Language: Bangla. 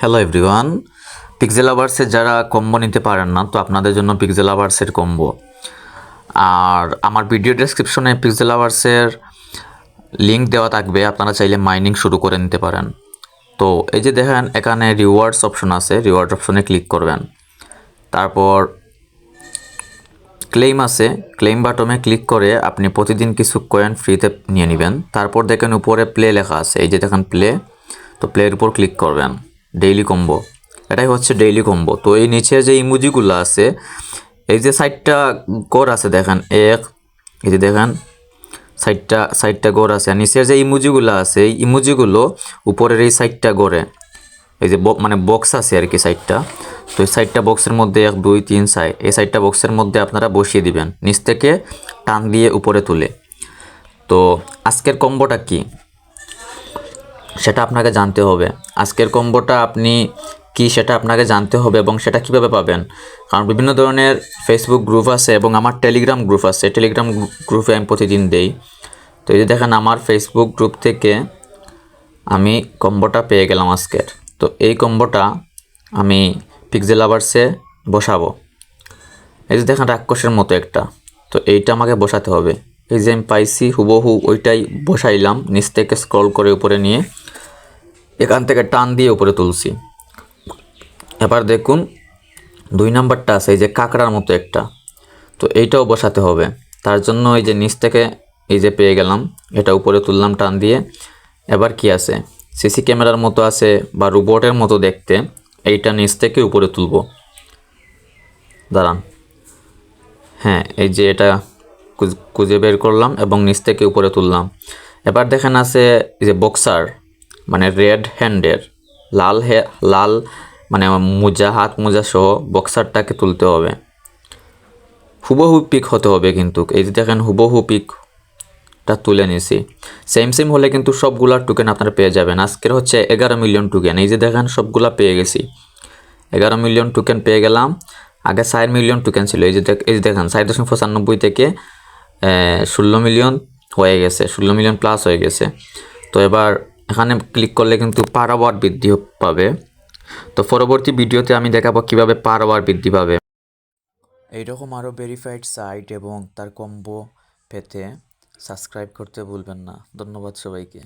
হ্যালো এভরিওয়ান, পিক্সেল আভার্সের যারা কম্বো নিতে পারেন না, তো আপনাদের জন্য পিক্সেল আভার্সের কম্বো। আর আমার ভিডিও ডেসক্রিপশনে পিক্সেল আভার্সের লিঙ্ক দেওয়া থাকবে, আপনারা চাইলে মাইনিং শুরু করে নিতে পারেন। তো এই যে দেখেন এখানে রিওয়ার্ডস অপশন আছে, রিওয়ার্ড অপশনে ক্লিক করবেন। তারপর ক্লেম আছে, ক্লেম বাটনে ক্লিক করে আপনি প্রতিদিন কিছু কয়েন ফ্রিতে নিয়ে নেবেন। তারপর দেখেন উপরে প্লে লেখা আছে, এই যে দেখেন প্লে, তো প্লের উপর ক্লিক করবেন। ডেইলি কম্বো, এটাই হচ্ছে ডেইলি কম্বো। তো এই নিচে যে ইমোজিগুলো আছে, এই যে সাইডটা গড় আছে দেখেন এক, এই যে দেখেন সাইডটা গড় আছে, আর নিচের যে ইমোজিগুলো আছে এই ইমোজিগুলো উপরের এই সাইডটা গড়ে, এই যে মানে বক্স আছে আর কি সাইডটা। তো এই সাইডটা বক্সের মধ্যে 1 2 3 সাইড, এই সাইডটা বক্সের মধ্যে আপনারা বসিয়ে দিবেন, নিচ থেকে টান দিয়ে উপরে তুলে। তো আজকের কম্বোটা কি সেটা আপনাকে জানতে হবে। আজকের কম্বোটা আপনি কি সেটা আপনাকে জানতে হবে, এবং সেটা কিভাবে পাবেন। কারণ বিভিন্ন ধরনের ফেসবুক গ্রুপ আছে এবং আমার টেলিগ্রাম গ্রুপ আছে, টেলিগ্রাম গ্রুপে আমি প্রতিদিন দেই। তো এই যে দেখেন আমার ফেসবুক গ্রুপ থেকে আমি কম্বোটা পেয়ে গেলাম আজকের। তো এই কম্বোটা আমি পিক্সেল আভার্সে বসাবো। এই যে দেখেন রাক্ষসের মতো একটা, তো এইটা আমাকে বসাতে হবে। এই যে আমি পাইছি হুবহু ওইটাই বসাইলাম, নিচ থেকে স্ক্রল করে উপরে নিয়ে এখান থেকে টান দিয়ে উপরে তুলছি। এবার দেখুন 2 নাম্বারটা আছে, এই যে কাঁকড়ার মতো একটা, তো এইটাও বসাতে হবে। তার জন্য এই যে নিচ থেকে এই যে পেয়ে গেলাম, এটা উপরে তুললাম টান দিয়ে। এবার কি আছে, সিসি ক্যামেরার মতো আছে বা রোবটের মতো দেখতে, এইটা নিচ থেকে উপরে তুলব। দাঁড়ান, হ্যাঁ এই যে এটা খুঁজে বের করলাম এবং নিচ থেকে উপরে তুললাম। এবার দেখেন আছে এই যে বক্সার, মানে রেড হ্যান্ডের, লাল মানে মোজা, হাত মোজা সহ বক্সারটাকে তুলতে হবে। হুবহু পিক হতে হবে কিন্তু, এই যে দেখেন হুবহু পিকটা তুলে নিছি। সেম হলে কিন্তু সবগুলার টোকেন আপনারা পেয়ে যাবেন। আজকের হচ্ছে 11 মিলিয়ন টোকেন, এই যে দেখেন সবগুলা পেয়ে গেছি। 11 মিলিয়ন টোকেন পেয়ে গেলাম। আগে 4 মিলিয়ন টোকেন ছিল, এই যে দেখেন 4.95 থেকে 16 মিলিয়ন হয়ে গেছে, 16 মিলিয়ন প্লাস হয়ে গেছে। তো এবার এখানে ক্লিক করলে কিন্তু পার আওয়ার বৃদ্ধি পাবে। তো পরবর্তী ভিডিওতে আমি দেখাবো কিভাবে পার আওয়ার বৃদ্ধি পাবে। এইরকম আরও ভেরিফাইড সাইট এবং তার কম্বো পেতে সাবস্ক্রাইব করতে ভুলবেন না। ধন্যবাদ সবাইকে।